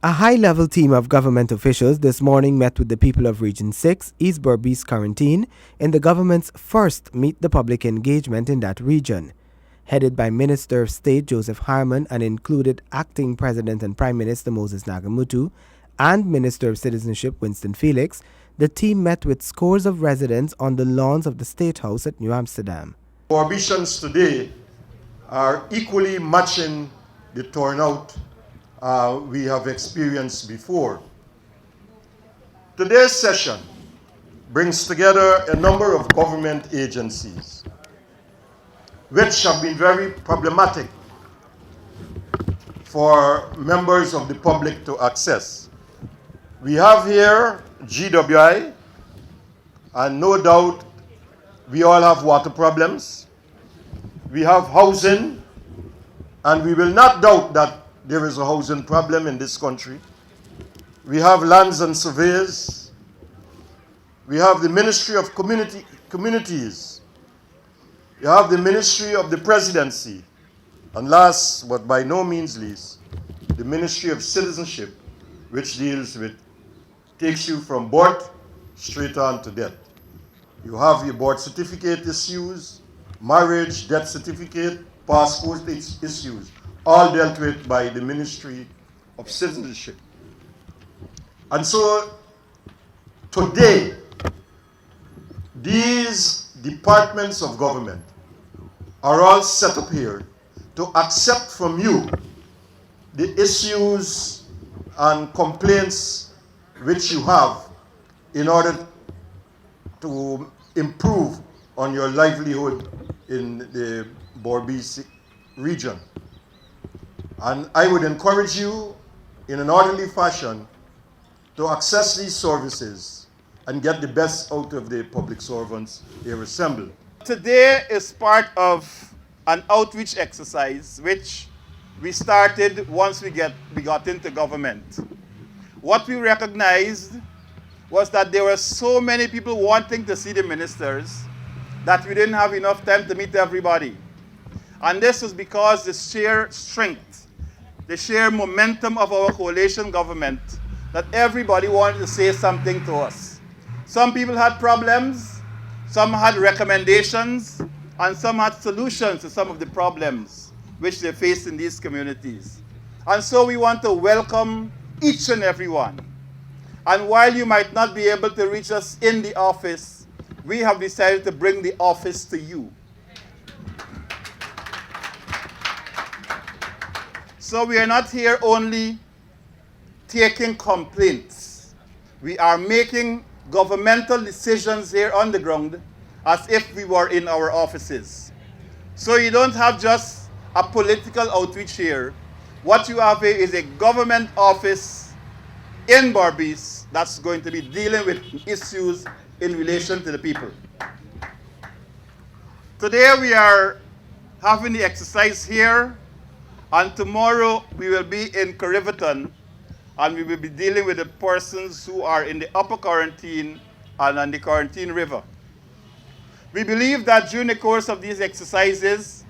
A high-level team of government officials this morning met with the people of Region 6, East Berbice Quarantine, in the government's first Meet the Public engagement in that region. Headed by Minister of State Joseph Harman and included Acting President and Prime Minister Moses Nagamutu and Minister of Citizenship Winston Felix, the team met with scores of residents on the lawns of the State House at New Amsterdam. Our ambitions today are equally matching the turnout we have experienced before. Today's session brings together a number of government agencies which have been very problematic for members of the public to access. We have here GWI, and no doubt we all have water problems. We have housing, and we will not doubt that there is a housing problem in this country. We have lands and surveys. We have the Ministry of Communities. We have the Ministry of the Presidency. And last, but by no means least, the Ministry of Citizenship, which takes you from birth straight on to death. You have your birth certificate issues, marriage, death certificate, passport issues, all dealt with by the Ministry of Citizenship. And so today, these departments of government are all set up here to accept from you the issues and complaints which you have in order to improve on your livelihood in the Berbice region. And I would encourage you in an orderly fashion to access these services and get the best out of the public servants here assembled. Today is part of an outreach exercise which we started once we got into government. What we recognized was that there were so many people wanting to see the ministers that we didn't have enough time to meet everybody. And this was because the sheer strength, the sheer momentum of our coalition government, that everybody wanted to say something to us. Some people had problems, some had recommendations, and some had solutions to some of the problems which they faced in these communities. And so we want to welcome each and every one. And while you might not be able to reach us in the office, we have decided to bring the office to you. So we are not here only taking complaints. We are making governmental decisions here on the ground as if we were in our offices. So you don't have just a political outreach here. What you have here is a government office in Berbice that's going to be dealing with issues in relation to the people. Today we are having the exercise here, and tomorrow we will be in Cariveton, and we will be dealing with the persons who are in the upper quarantine and on the quarantine river. We believe that during the course of these exercises,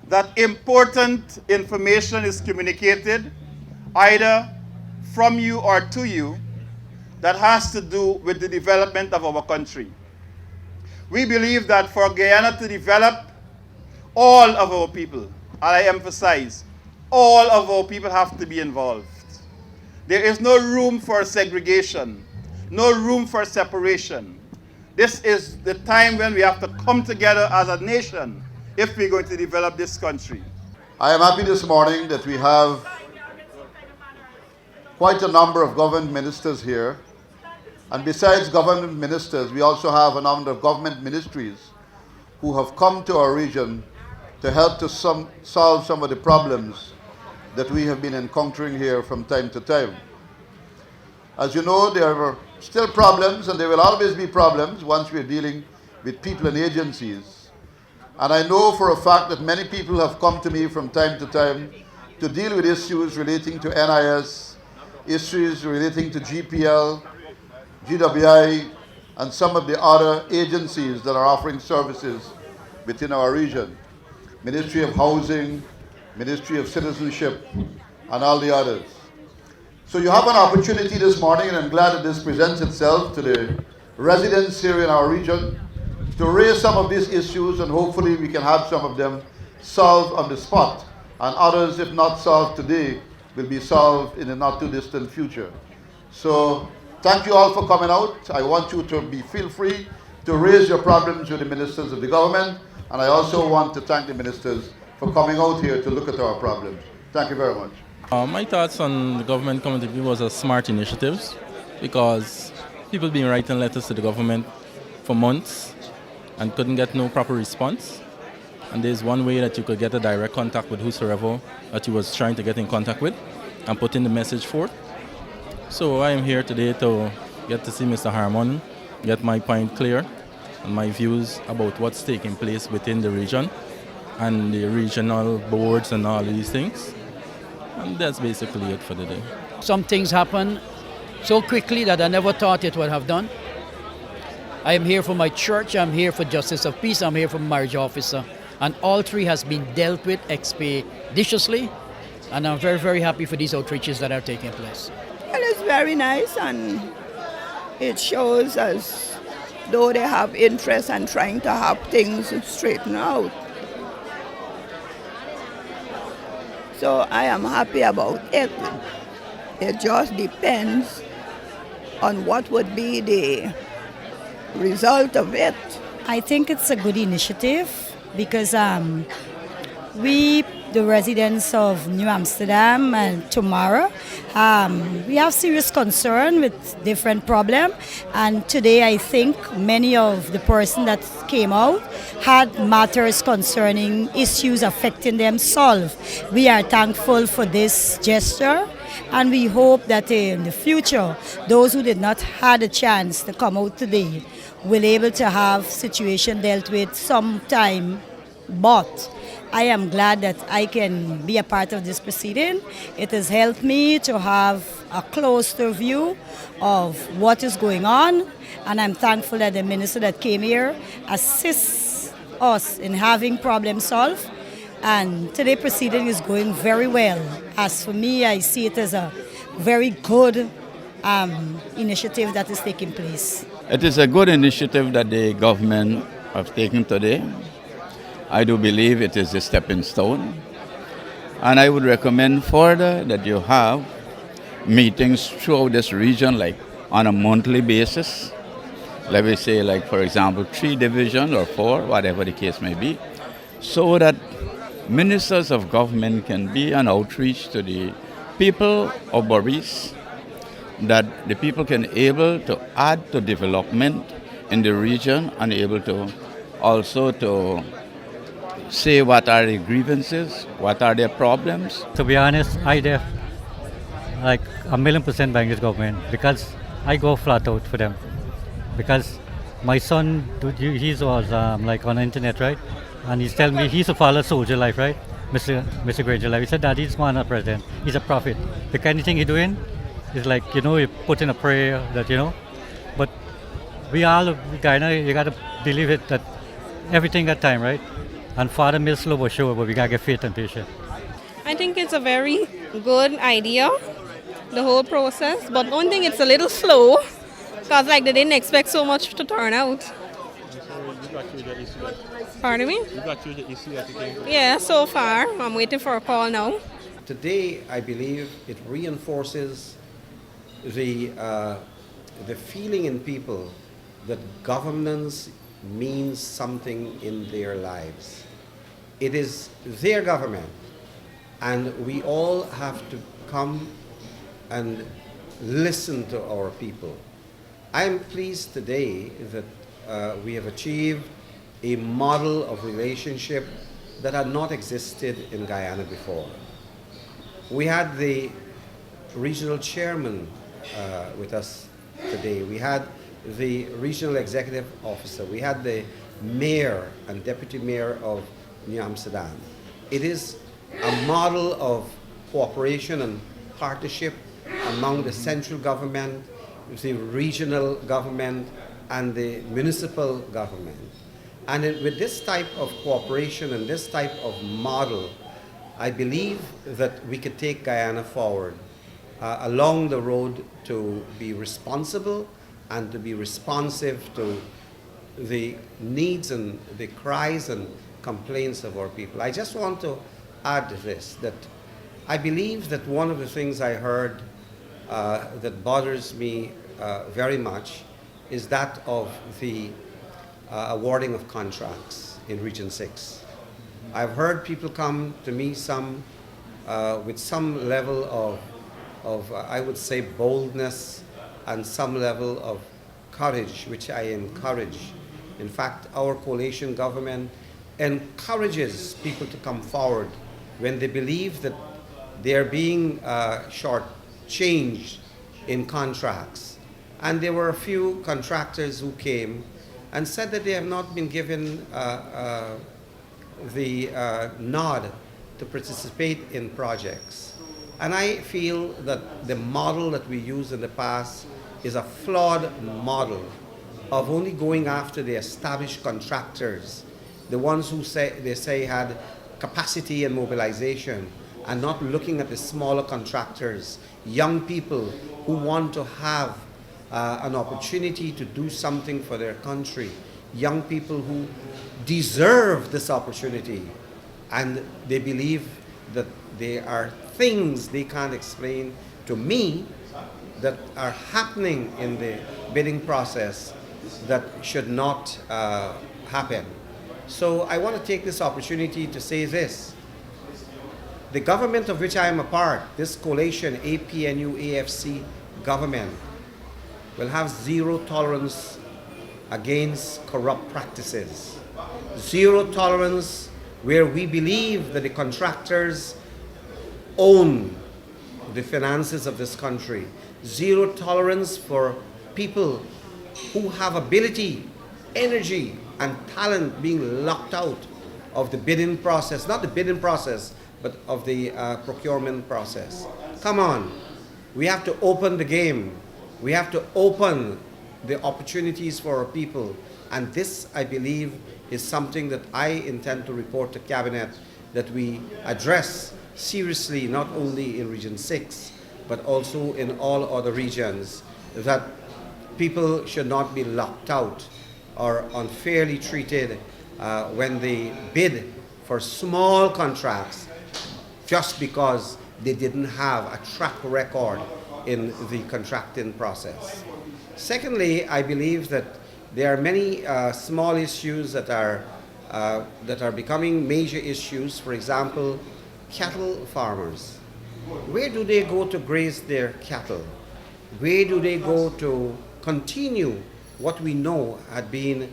that important information is communicated either from you or to you that has to do with the development of our country. We believe that for Guyana to develop, all of our people, and I emphasize, all of our people have to be involved. There is no room for segregation, no room for separation. This is the time when we have to come together as a nation if we're going to develop this country. I am happy this morning that we have quite a number of government ministers here. And besides government ministers, we also have a number of government ministries who have come to our region to help to solve some of the problems that we have been encountering here from time to time. As you know, there are still problems, and there will always be problems once we're dealing with people and agencies. And I know for a fact that many people have come to me from time to time to deal with issues relating to NIS, issues relating to GPL, GWI, and some of the other agencies that are offering services within our region. Ministry of Housing, Ministry of Citizenship, and all the others. So you have an opportunity this morning, and I'm glad that this presents itself to the residents here in our region to raise some of these issues, and hopefully we can have some of them solved on the spot, and others, if not solved today, will be solved in the not too distant future. So thank you all for coming out. I want you to feel free to raise your problems with the ministers of the government, and I also want to thank the ministers for coming out here to look at our problems. Thank you very much. My thoughts on the government coming to view was a smart initiatives because people been writing letters to the government for months and couldn't get no proper response. And there's one way that you could get a direct contact with whosoever that you was trying to get in contact with and put in the message forth. So I am here today to get to see Mr. Harmon, get my point clear and my views about what's taking place within the region and the regional boards and all these things. And that's basically it for the day. Some things happen so quickly that I never thought it would have done. I am here for my church, I'm here for justice of peace, I'm here for marriage officer. And all three has been dealt with expeditiously. And I'm very, very happy for these outreaches that are taking place. Well, it's very nice, and it shows as though they have interest and trying to have things straightened out. So I am happy about it. It just depends on what would be the result of it. I think it's a good initiative because we, the residents of New Amsterdam and tomorrow, we have serious concern with different problems. And today I think many of the person that came out had matters concerning issues affecting them solved. We are thankful for this gesture. And we hope that in the future, those who did not have a chance to come out today will be able to have situation dealt with sometime. But I am glad that I can be a part of this proceeding. It has helped me to have a closer view of what is going on. And I'm thankful that the minister that came here assists us in having problems solved. And today's proceeding is going very well. As for me, I see it as a very good initiative that is taking place. It is a good initiative that the government have taken today. I do believe it is a stepping stone. And I would recommend further that you have meetings throughout this region, like on a monthly basis. Let me say, like, for example, 3 divisions or 4, whatever the case may be, so that ministers of government can be an outreach to the people of Boris, that the people can able to add to development in the region and able to also to say what are the grievances, what are their problems. To be honest, I def like 1,000,000% by this government because I go flat out for them. Because my son, he was like on the internet, right? And he's telling me he's a follow soldier life, right? Mr. Granger life. He said, Daddy, he's not a president. He's a prophet. Because anything he's doing is like, you put in a prayer that, But we all, you got to believe it that everything got time, right? And Father may slow but sure, but we got to get faith and patience. I think it's a very good idea, the whole process. But one thing, it's a little slow because they didn't expect so much to turn out. Pardon me? You got through the issue that you came to? Yeah, so far. I'm waiting for a call now. Today, I believe it reinforces the feeling in people that governance means something in their lives. It is their government, and we all have to come and listen to our people. I am pleased today that we have achieved a model of relationship that had not existed in Guyana before. We had the regional chairman with us today. We had the regional executive officer. We had the mayor and deputy mayor of New Amsterdam. It is a model of cooperation and partnership among the central government, the regional government, and the municipal government. And with this type of cooperation and this type of model, I believe that we could take Guyana forward along the road to be responsible and to be responsive to the needs and the cries and complaints of our people. I just want to add this, that I believe that one of the things I heard that bothers me very much is that of the awarding of contracts in Region 6. I've heard people come to me with some level of I would say, boldness and some level of courage, which I encourage. In fact, our coalition government encourages people to come forward when they believe that they're being shortchanged in contracts. And there were a few contractors who came and said that they have not been given the nod to participate in projects. And I feel that the model that we used in the past is a flawed model of only going after the established contractors, the ones who they say had capacity and mobilization, and not looking at the smaller contractors, young people who want to have an opportunity to do something for their country, young people who deserve this opportunity, and they believe that there are things they can't explain to me that are happening in the bidding process that should not happen. So I want to take this opportunity to say this. The government of which I am a part, this coalition, APNU, AFC government, will have zero tolerance against corrupt practices. Zero tolerance where we believe that the contractors own the finances of this country. Zero tolerance for people who have ability, energy, and talent being locked out of the bidding process, not the bidding process, but of the procurement process. Come on, we have to open the game. We have to open the opportunities for our people. And this, I believe, is something that I intend to report to Cabinet, that we address seriously, not only in Region 6, but also in all other regions, that people should not be locked out or unfairly treated when they bid for small contracts just because they didn't have a track record in the contracting process. Secondly, I believe that there are many small issues that are becoming major issues. For example, cattle farmers. Where do they go to graze their cattle? Where do they go to continue what we know had been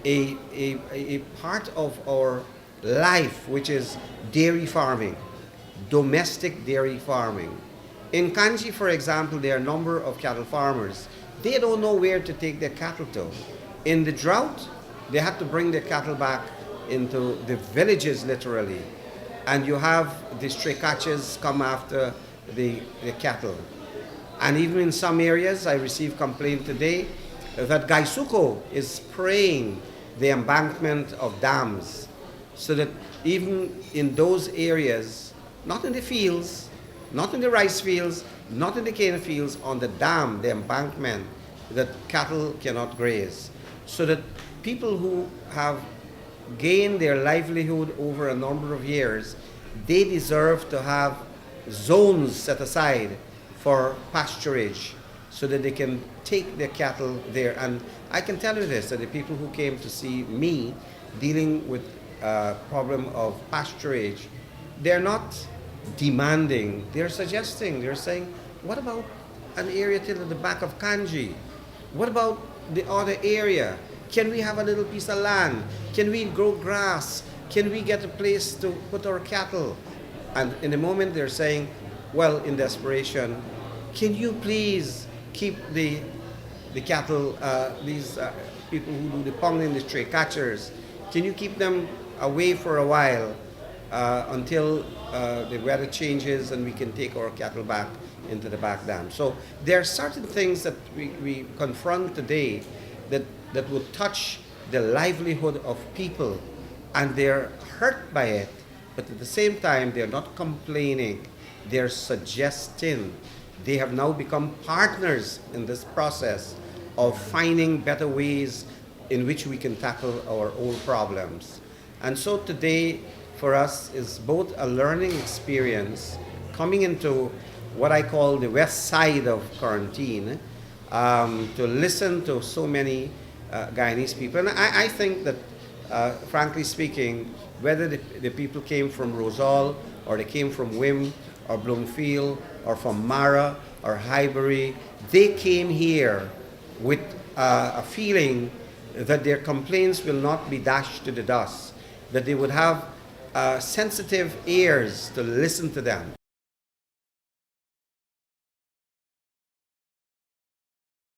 a part of our life, which is dairy farming, domestic dairy farming? In Kanji, for example, there are a number of cattle farmers. They don't know where to take their cattle to. In the drought, they had to bring their cattle back into the villages, literally. And you have the stray catchers come after the cattle. And even in some areas, I received complaint today that Gaisuko is spraying the embankment of dams, so that even in those areas, not in the fields, not in the rice fields, not in the cane fields, on the dam, the embankment, that cattle cannot graze. So that people who have gained their livelihood over a number of years, they deserve to have zones set aside for pasturage so that they can take their cattle there. And I can tell you this, that the people who came to see me dealing with a problem of pasturage, they're not demanding, they're suggesting, they're saying, what about an area till the back of Kanji? What about the other area? Can we have a little piece of land? Can we grow grass? Can we get a place to put our cattle? And in a moment they're saying, well, in desperation, can you please keep the cattle, these people who do the ponging, the stray catchers, can you keep them away for a while until the weather changes and we can take our cattle back into the back dam? So there are certain things that we confront today that would touch the livelihood of people, and they're hurt by it, but at the same time they're not complaining, they're suggesting, They have now become partners in this process of finding better ways in which we can tackle our old problems. And so today, for us, is both a learning experience coming into what I call the west side of quarantine, to listen to so many Guyanese people. And I think that, frankly speaking, whether the people came from Rosal, or they came from Whim, or Bloomfield, or from Mara, or Highbury, they came here with a feeling that their complaints will not be dashed to the dust, that they would have sensitive ears to listen to them.